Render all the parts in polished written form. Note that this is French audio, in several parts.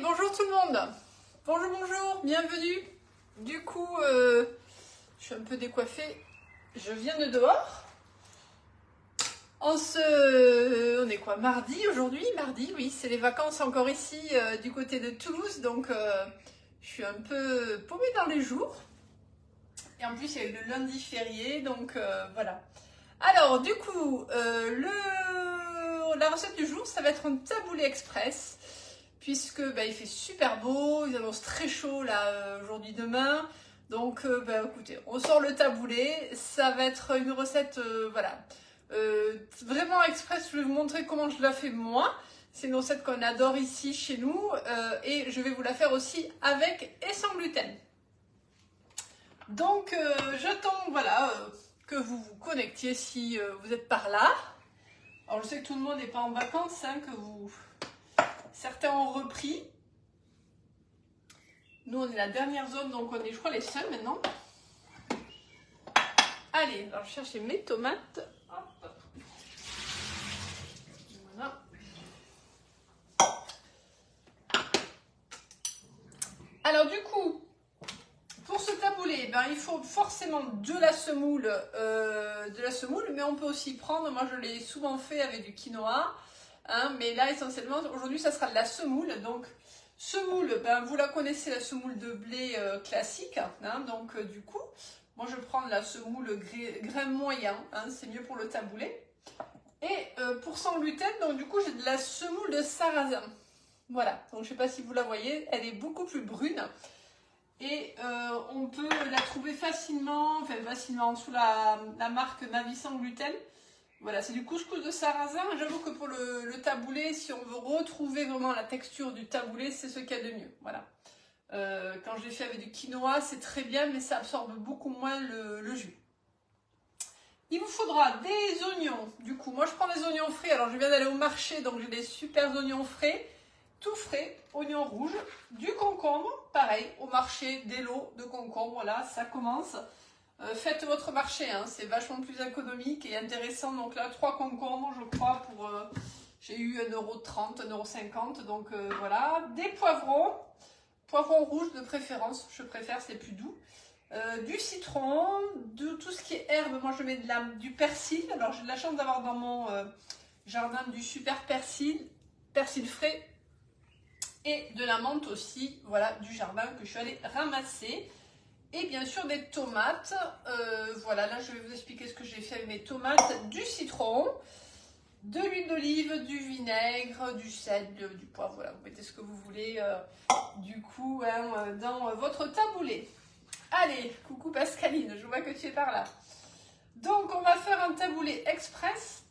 bonjour tout le monde. Bonjour, bonjour, bienvenue. Du coup, je suis un peu décoiffée. Je viens de dehors. On est quoi? Mardi aujourd'hui? Mardi, oui, c'est les vacances encore ici du côté de Toulouse. Donc, je suis un peu paumée dans les jours. Et en plus, il y a eu le lundi férié. Donc, voilà. Alors, du coup, la recette du jour, ça va être un taboulé express. Puisque il fait super beau, ils annoncent très chaud là aujourd'hui, demain. Donc écoutez, on sort le taboulé, ça va être une recette voilà, vraiment express. Je vais vous montrer comment je la fais moi. C'est une recette qu'on adore ici chez nous et je vais vous la faire aussi avec et sans gluten. Donc j'attends voilà, que vous vous connectiez si vous êtes par là. Alors je sais que tout le monde n'est pas en vacances, hein, certains ont repris. Nous, on est la dernière zone, donc on est, je crois, les seuls maintenant. Allez, alors je cherche mes tomates. Hop. Voilà. Alors du coup, pour ce taboulé, il faut forcément de la semoule, mais on peut aussi prendre, moi je l'ai souvent fait avec du quinoa, hein, mais là essentiellement, aujourd'hui, ça sera de la semoule, donc semoule, vous la connaissez, la semoule de blé classique, hein, donc du coup, moi je prends de la semoule grain moyen, hein, c'est mieux pour le taboulé. Et pour sans gluten, donc du coup j'ai de la semoule de sarrasin. Voilà, donc je ne sais pas si vous la voyez, elle est beaucoup plus brune. Et on peut la trouver facilement sous la marque Ma Vie Sans Gluten. Voilà, c'est du couscous de sarrasin. J'avoue que pour le taboulé, si on veut retrouver vraiment la texture du taboulé, c'est ce qu'il y a de mieux. Voilà. Quand je l'ai fait avec du quinoa, c'est très bien, mais ça absorbe beaucoup moins le jus. Il vous faudra des oignons. Du coup, moi je prends des oignons frais. Alors je viens d'aller au marché, donc j'ai des super oignons frais, tout frais, oignons rouges, du concombre, pareil, au marché, des lots de concombre. Voilà, ça commence. Faites votre marché, hein, c'est vachement plus économique et intéressant. Donc là, 3 concombres, je crois, pour j'ai eu 1,30 €, 1,50 €. Donc voilà, des poivrons rouges de préférence, je préfère, c'est plus doux. Du citron, de tout ce qui est herbe, moi je mets du persil. Alors j'ai de la chance d'avoir dans mon jardin du super persil frais et de la menthe aussi, voilà, du jardin que je suis allée ramasser. Et bien sûr des tomates, voilà, là je vais vous expliquer ce que j'ai fait avec mes tomates, du citron, de l'huile d'olive, du vinaigre, du sel, du poivre, voilà, vous mettez ce que vous voulez du coup hein, dans votre taboulé. Allez, coucou Pascaline, je vois que tu es par là. Donc on va faire un taboulé express,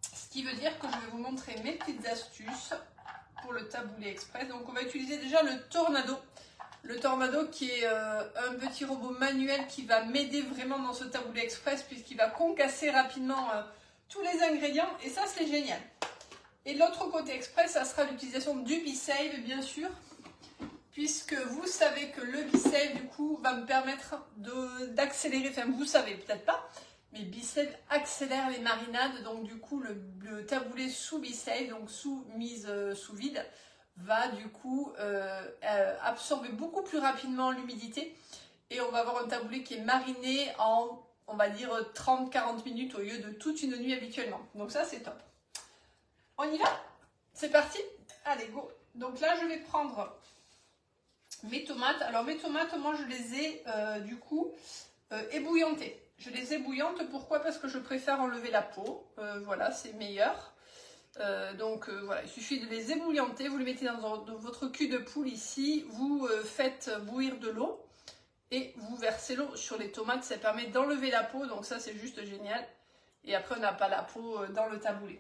ce qui veut dire que je vais vous montrer mes petites astuces pour le taboulé express. Donc on va utiliser déjà le Tornado. Le Tornado qui est un petit robot manuel qui va m'aider vraiment dans ce taboulé express puisqu'il va concasser rapidement tous les ingrédients et ça c'est génial. Et de l'autre côté express, ça sera l'utilisation du B-Save bien sûr, puisque vous savez que le B-Save du coup va me permettre d'accélérer, enfin vous savez peut-être pas, mais B-Save accélère les marinades, donc du coup le taboulé sous B-Save, donc mise sous vide, va du coup absorber beaucoup plus rapidement l'humidité et on va avoir un taboulé qui est mariné en, on va dire, 30-40 minutes au lieu de toute une nuit habituellement. Donc ça c'est top. On y va? C'est parti? Allez, go! Donc là je vais prendre mes tomates. Alors mes tomates, moi je les ai du coup ébouillantées. Je les ébouillante, pourquoi? Parce que je préfère enlever la peau. Voilà, c'est meilleur. Voilà, il suffit de les ébouillanter, vous les mettez dans votre cul de poule ici, vous faites bouillir de l'eau et vous versez l'eau sur les tomates, ça permet d'enlever la peau, donc ça c'est juste génial. Et après on n'a pas la peau dans le taboulé.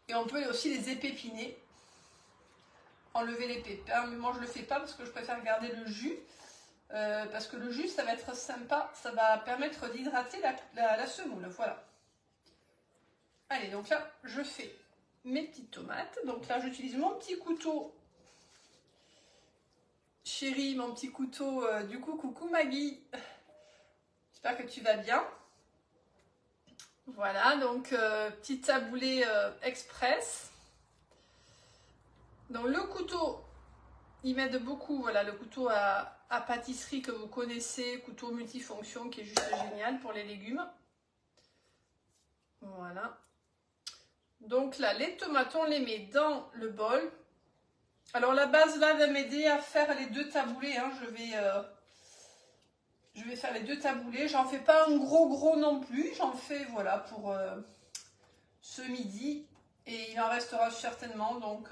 Et on peut aussi les épépiner, enlever les pépins, mais moi je ne le fais pas parce que je préfère garder le jus, parce que le jus ça va être sympa, ça va permettre d'hydrater la semoule, voilà. Allez, donc là, je fais mes petites tomates. Donc là, j'utilise mon petit couteau. Chérie, mon petit couteau. Du coup, coucou Maggie. J'espère que tu vas bien. Voilà, donc petit taboulé express. Donc le couteau, il m'aide beaucoup, voilà, le couteau à pâtisserie que vous connaissez, couteau multifonction qui est juste génial pour les légumes. Voilà. Donc là, les tomates, on les met dans le bol. Alors la base là va m'aider à faire les 2 taboulés, hein. Je vais faire les 2 taboulés. J'en fais pas un gros non plus, j'en fais voilà pour ce midi. Et il en restera certainement, donc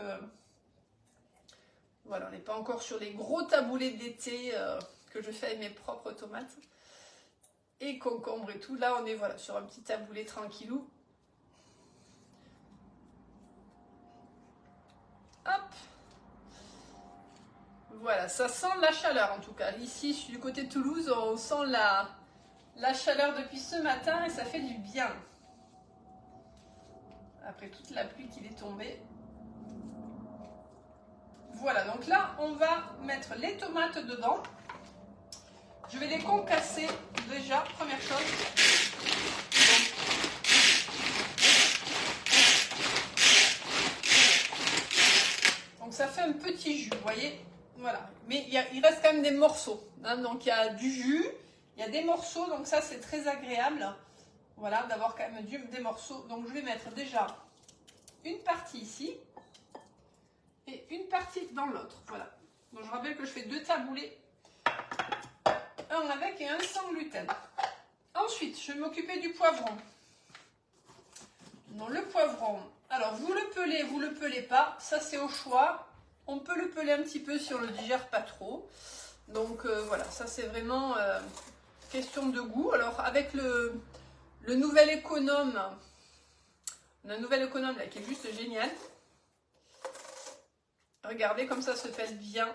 voilà, on n'est pas encore sur les gros taboulés d'été que je fais avec mes propres tomates et concombres et tout. Là, on est voilà sur un petit taboulé tranquillou. Hop. Voilà, ça sent la chaleur en tout cas. Ici, je suis du côté de Toulouse, on sent la chaleur depuis ce matin et ça fait du bien. Après toute la pluie qui est tombée. Voilà, donc là, on va mettre les tomates dedans. Je vais les concasser déjà, première chose. Donc ça fait un petit jus, vous voyez. Voilà, mais il reste quand même des morceaux. Hein, donc il y a du jus, il y a des morceaux, donc ça c'est très agréable. Voilà, d'avoir quand même des morceaux. Donc je vais mettre déjà une partie ici et une partie dans l'autre. Voilà. Donc je rappelle que je fais 2 taboulés, un avec et un sans gluten. Ensuite, je vais m'occuper du poivron. Donc le poivron, alors vous le pelez pas, ça c'est au choix. On peut le peler un petit peu si on le digère pas trop. Donc voilà, ça c'est vraiment question de goût. Alors avec le nouvel économe, on a un nouvel économe là qui est juste génial. Regardez comme ça se pèle bien.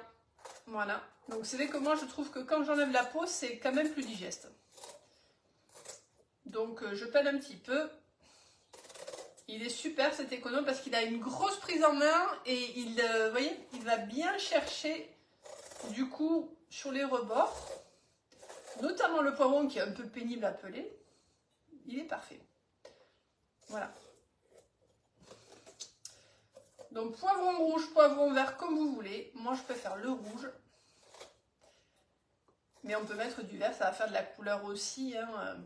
Voilà. Donc c'est vrai que moi je trouve que quand j'enlève la peau, c'est quand même plus digeste. Donc je pèle un petit peu. Il est super cet économe parce qu'il a une grosse prise en main et vous voyez, il va bien chercher du coup sur les rebords. Notamment le poivron qui est un peu pénible à peler. Il est parfait. Voilà. Donc poivron rouge, poivron vert comme vous voulez. Moi je préfère le rouge. Mais on peut mettre du vert, ça va faire de la couleur aussi. Hein,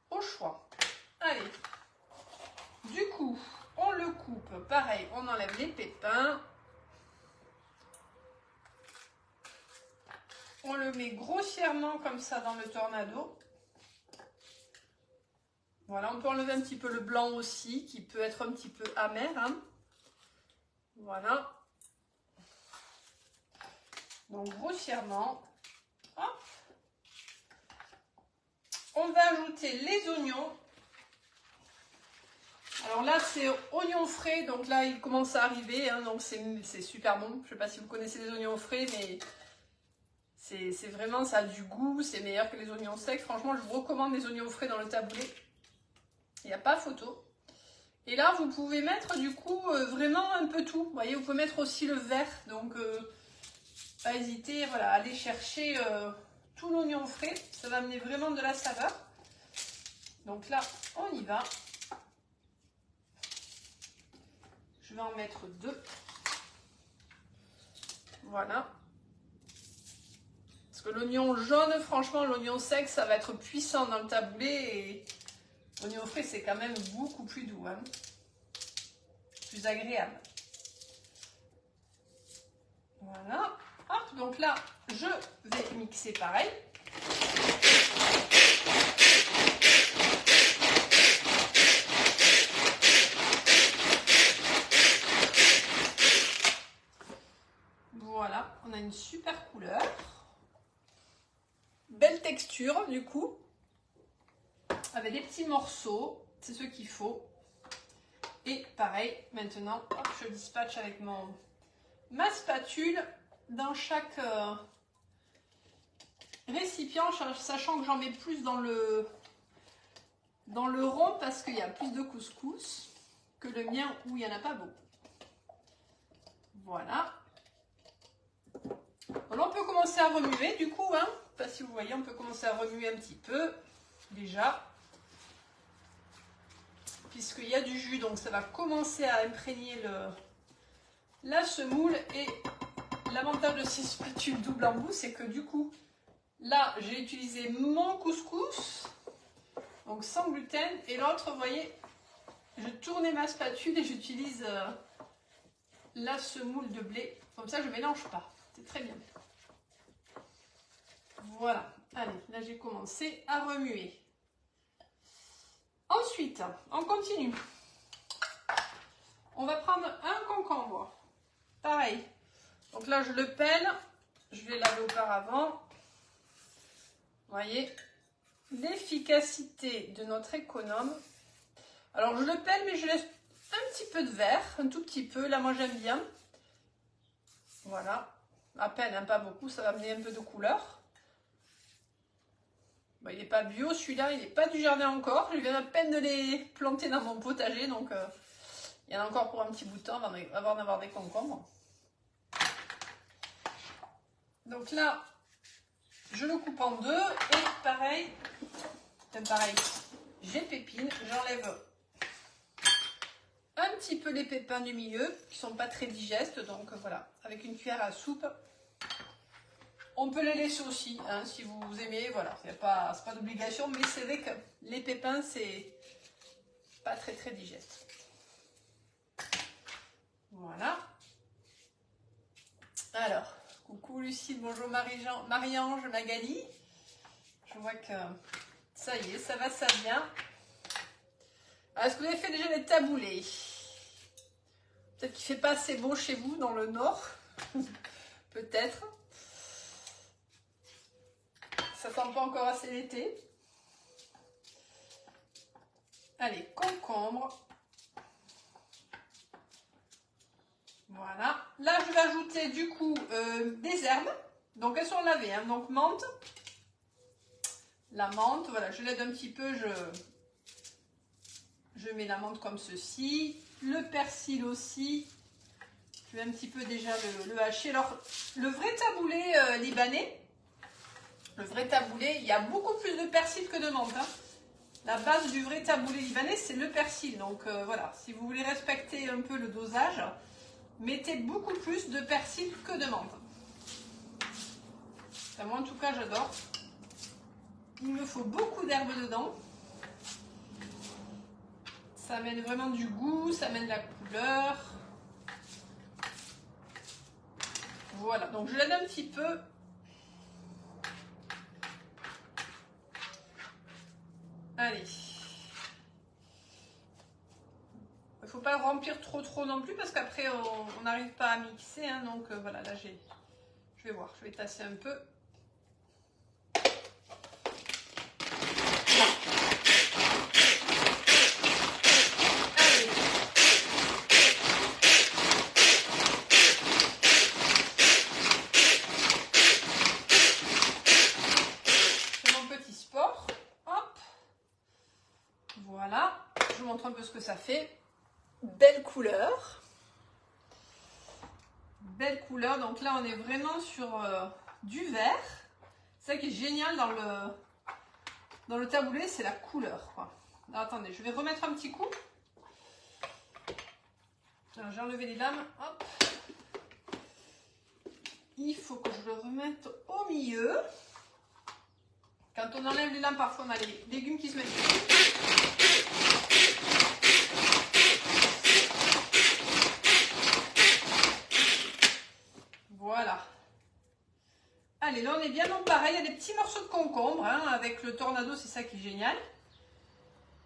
au choix. Allez. Du coup, on le coupe. Pareil, on enlève les pépins. On le met grossièrement comme ça dans le tornado. Voilà, on peut enlever un petit peu le blanc aussi, qui peut être un petit peu amer. Hein. Voilà. Donc grossièrement. Hop. On va ajouter les oignons. Alors là, c'est oignons frais, donc là, il commence à arriver, hein, donc c'est super bon. Je ne sais pas si vous connaissez les oignons frais, mais c'est vraiment, ça a du goût, c'est meilleur que les oignons secs. Franchement, je vous recommande les oignons frais dans le taboulé. Il n'y a pas photo. Et là, vous pouvez mettre du coup vraiment un peu tout. Vous voyez, vous pouvez mettre aussi le vert, donc pas hésiter, voilà, à aller chercher tout l'oignon frais. Ça va amener vraiment de la saveur. Donc là, on y va. Je vais en mettre 2. Voilà. Parce que l'oignon jaune, franchement, l'oignon sec, ça va être puissant dans le taboulé. Et l'oignon frais, c'est quand même beaucoup plus doux. Hein. Plus agréable. Voilà. Hop, donc là, je vais mixer pareil. Voilà, on a une super couleur. Belle texture du coup. Avec des petits morceaux, c'est ce qu'il faut. Et pareil, maintenant, hop, je dispatche avec ma spatule dans chaque récipient, sachant que j'en mets plus dans le rond parce qu'il y a plus de couscous que le mien où il n'y en a pas beaucoup. Voilà. Alors on peut commencer à remuer du coup, hein. Je ne sais pas si vous voyez, on peut commencer à remuer un petit peu déjà. Puisqu'il y a du jus, donc ça va commencer à imprégner la semoule. Et l'avantage de ces spatules double embout, c'est que du coup, là, j'ai utilisé mon couscous, donc sans gluten. Et l'autre, vous voyez, je tournais ma spatule et j'utilise la semoule de blé. Comme ça, je ne mélange pas. C'est très bien. Voilà. Allez, là, j'ai commencé à remuer. Ensuite, on continue. On va prendre un concombre. Pareil. Donc là, je le pèle. Je l'ai lavé auparavant. Vous voyez, l'efficacité de notre économe. Alors, je le pèle, mais je laisse un petit peu de vert. Un tout petit peu. Là, moi, j'aime bien. Voilà. À peine, hein, pas beaucoup. Ça va amener un peu de couleur. Bon, il n'est pas bio, celui-là, il n'est pas du jardin encore. Je viens à peine de les planter dans mon potager, donc il y en a encore pour un petit bout de temps avant d'avoir des concombres. Donc là, je le coupe en deux et pareil, j'épépine, j'enlève un petit peu les pépins du milieu qui sont pas très digestes, donc voilà, avec une cuillère à soupe. On peut les laisser aussi, hein, si vous aimez, voilà, c'est pas d'obligation, mais c'est vrai que les pépins, c'est pas très très digeste. Voilà. Alors, coucou Lucille, bonjour Marie-Ange, Magali. Je vois que ça y est, ça va, ça vient. Est-ce que vous avez fait déjà les taboulés? Peut-être qu'il ne fait pas assez beau chez vous dans le nord. Peut-être. Ça sent pas encore assez l'été. Allez, concombre. Voilà. Là, je vais ajouter du coup des herbes. Donc, elles sont lavées. Hein. Donc, menthe. La menthe, voilà, je l'aide un petit peu. Je mets la menthe comme ceci. Le persil aussi. Je vais un petit peu déjà le hacher. Alors, le vrai taboulé libanais, il y a beaucoup plus de persil que de menthe. Hein. La base du vrai taboulé libanais, c'est le persil. Donc voilà, si vous voulez respecter un peu le dosage, mettez beaucoup plus de persil que de menthe. Enfin, moi en tout cas, j'adore. Il me faut beaucoup d'herbes dedans. Ça amène vraiment du goût, ça amène de la couleur. Voilà, donc je l'aide un petit peu. Allez. Il ne faut pas remplir trop non plus parce qu'après on n'arrive pas à mixer. Hein, donc voilà, là je vais voir, je vais tasser un peu. Allez. C'est mon petit sport. Hop. Voilà. Je vous montre un peu ce que ça fait. Belle couleur. Belle couleur. Donc là, on est vraiment sur du vert. C'est ça qui est génial dans le taboulé, c'est la couleur. Quoi. Alors, attendez, je vais remettre un petit coup. Alors, j'ai enlevé les lames. Hop. Il faut que je le remette au milieu. Quand on enlève les lames, parfois on a les légumes qui se mettent dessus. Voilà. Allez, là on est bien. Donc pareil, il y a des petits morceaux de concombre. Hein, avec le tornado, c'est ça qui est génial.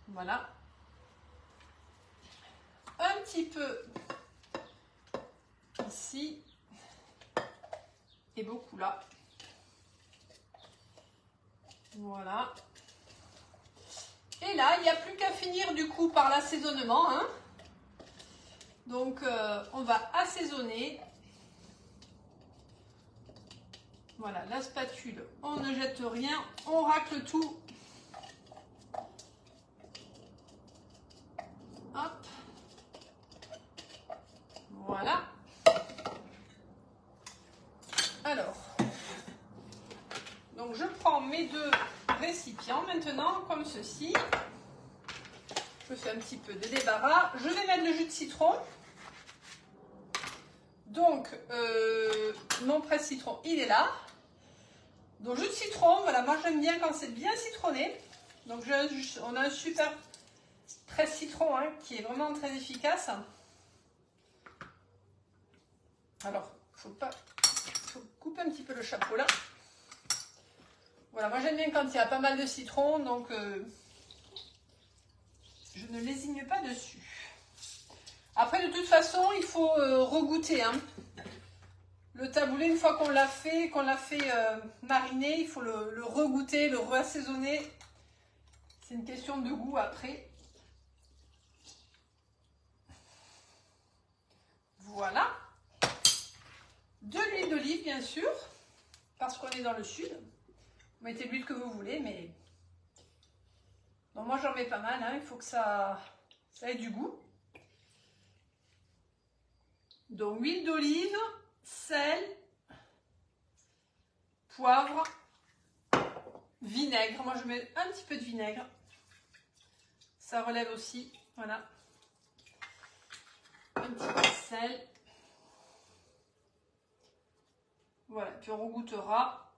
Voilà. Un petit peu ici. Et beaucoup là. Voilà. Et là, il n'y a plus qu'à finir du coup par l'assaisonnement. Hein. Donc, on va assaisonner. Voilà, la spatule, on ne jette rien, on racle tout. Hop. Voilà. Alors, donc je prends mes deux récipients maintenant, comme ceci. Je fais un petit peu de débarras. Je vais mettre le jus de citron. Donc, mon presse citron, il est là. Donc, jus de citron, voilà, moi j'aime bien quand c'est bien citronné. Donc, on a un super presse citron hein, qui est vraiment très efficace. Alors, faut couper un petit peu le chapeau là. Voilà, moi j'aime bien quand il y a pas mal de citron, donc je ne lésigne pas dessus. Après, de toute façon, il faut regoûter. Hein. Le taboulé, une fois qu'on l'a fait, mariner, il faut le regoûter, le reassaisonner. C'est une question de goût après. Voilà. De l'huile d'olive, bien sûr, parce qu'on est dans le sud. Vous mettez l'huile que vous voulez, mais... Donc moi, j'en mets pas mal, hein. Il faut que ça ait du goût. Donc, huile d'olive, sel, poivre, vinaigre. Moi, je mets un petit peu de vinaigre. Ça relève aussi, voilà. Un petit peu de sel. Voilà, puis on regoutera.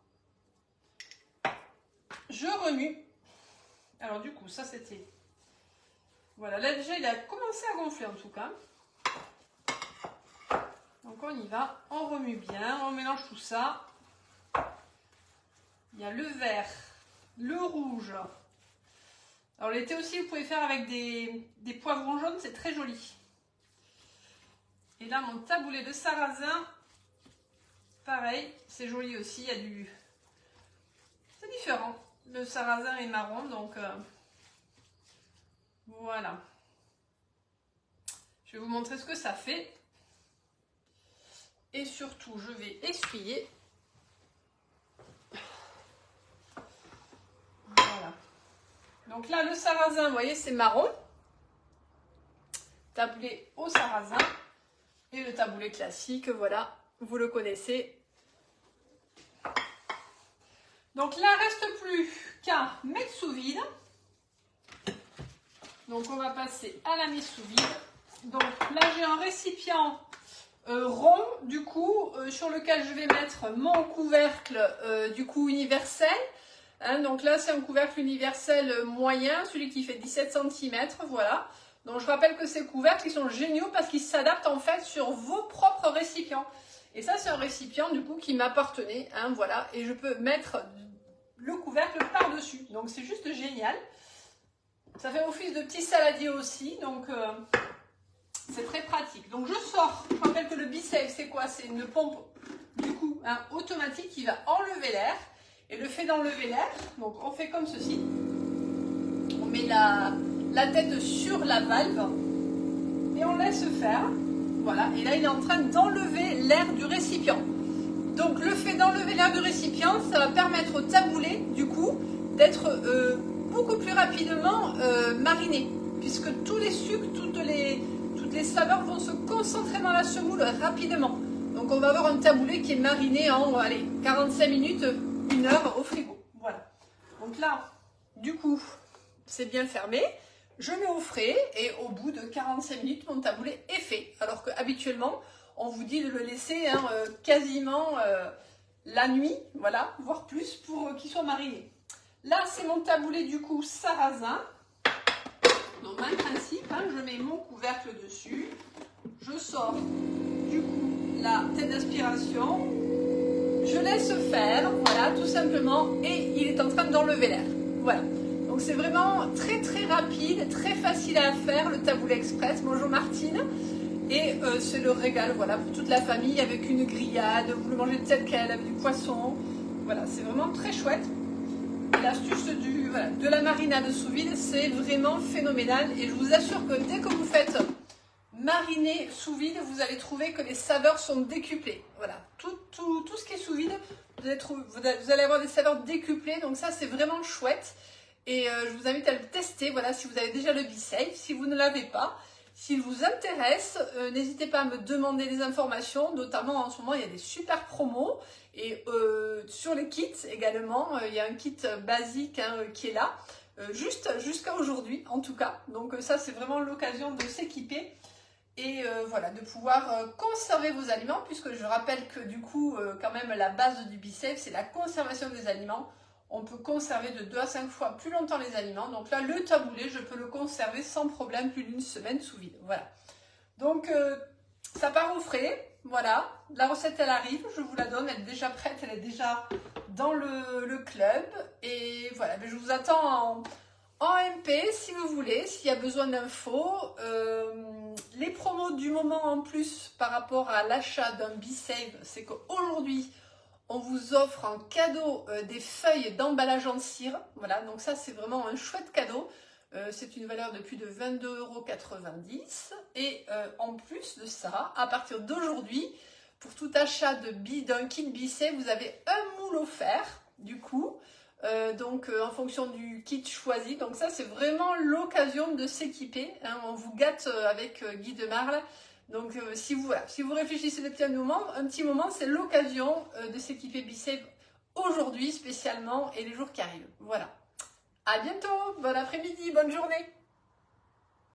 Je remue. Alors du coup, ça c'était... Voilà, là déjà il a commencé à gonfler en tout cas. Donc on y va, on remue bien, on mélange tout ça. Il y a le vert, le rouge. Alors l'été aussi, vous pouvez faire avec des poivrons jaunes, c'est très joli. Et là, mon taboulé de sarrasin, pareil, c'est joli aussi, il y a du... C'est différent. Le sarrasin est marron, donc voilà. Je vais vous montrer ce que ça fait. Et surtout, je vais essuyer. Voilà. Donc là, le sarrasin, vous voyez, c'est marron. Taboulé au sarrasin. Et le taboulé classique, voilà, vous le connaissez. Donc là, reste plus qu'à mettre sous vide. Donc on va passer à la mise sous vide. Donc là, j'ai un récipient rond, du coup, sur lequel je vais mettre mon couvercle, du coup, universel. Hein, donc là, c'est un couvercle universel moyen, celui qui fait 17 cm, voilà. Donc je rappelle que ces couvercles, ils sont géniaux parce qu'ils s'adaptent en fait sur vos propres récipients. Et ça, c'est un récipient du coup qui m'appartenait, hein, voilà. Et je peux mettre le couvercle par-dessus. Donc c'est juste génial. Ça fait office de petit saladier aussi, donc c'est très pratique. Donc je sors, je rappelle que le BeSafe, c'est quoi? C'est une pompe du coup hein, automatique qui va enlever l'air. Et le fait d'enlever l'air, donc on fait comme ceci. On met la tête sur la valve et on laisse faire. Voilà, et là il est en train d'enlever l'air du récipient. Donc le fait d'enlever l'air du récipient, ça va permettre au taboulé, du coup, d'être beaucoup plus rapidement mariné. Puisque tous les sucres, toutes les saveurs vont se concentrer dans la semoule rapidement. Donc on va avoir un taboulé qui est mariné en allez, 45 minutes, 1 heure au frigo. Voilà. Donc là, du coup, c'est bien fermé. Je mets au frais et au bout de 45 minutes, mon taboulé est fait. Alors qu'habituellement, on vous dit de le laisser hein, quasiment la nuit, voilà, voire plus pour qu'il soit mariné. Là, c'est mon taboulé du coup sarrasin. Donc, même principe, hein, je mets mon couvercle dessus. Je sors du coup la tête d'aspiration. Je laisse faire, voilà, tout simplement. Et il est en train d'enlever l'air. Voilà. Donc c'est vraiment très très rapide, très facile à faire, le taboulé express. Bonjour Martine. Et c'est le régal, voilà, pour toute la famille avec une grillade. Vous le mangez tel quel, avec du poisson. Voilà, c'est vraiment très chouette. Et l'astuce de la marinade sous vide, c'est vraiment phénoménal. Et je vous assure que dès que vous faites mariner sous vide, vous allez trouver que les saveurs sont décuplées. Voilà, tout ce qui est sous vide, vous allez avoir des saveurs décuplées. Donc ça, c'est vraiment chouette. Et je vous invite à le tester, voilà, si vous avez déjà le BeSafe. Si vous ne l'avez pas, s'il vous intéresse, n'hésitez pas à me demander des informations. Notamment, en ce moment, il y a des super promos. Et sur les kits également, il y a un kit basique hein, qui est là, juste jusqu'à aujourd'hui en tout cas. Donc ça, c'est vraiment l'occasion de s'équiper. et voilà, de pouvoir conserver vos aliments, puisque je rappelle que du coup, quand même, la base du BeSafe, c'est la conservation des aliments. On peut conserver de 2 à 5 fois plus longtemps les aliments. Donc là, le taboulé, je peux le conserver sans problème plus d'une semaine sous vide. Voilà. Donc, ça part au frais. Voilà. La recette, elle arrive. Je vous la donne. Elle est déjà prête. Elle est déjà dans le club. Et voilà. Mais je vous attends en MP si vous voulez. S'il y a besoin d'infos. Les promos du moment en plus par rapport à l'achat d'un BeSafe, c'est qu'aujourd'hui, on vous offre en cadeau des feuilles d'emballage en cire. Voilà, donc ça c'est vraiment un chouette cadeau. C'est une valeur de plus de 22,90 €. Et en plus de ça, à partir d'aujourd'hui, pour tout achat d'un kit BeSafe, vous avez un moule offert, du coup. En fonction du kit choisi. Donc ça c'est vraiment l'occasion de s'équiper. Hein. On vous gâte avec Guy de Marle. Donc si vous réfléchissez depuis un petit moment, c'est l'occasion de s'équiper BeSafe aujourd'hui spécialement et les jours qui arrivent. Voilà. À bientôt, bon après-midi, bonne journée.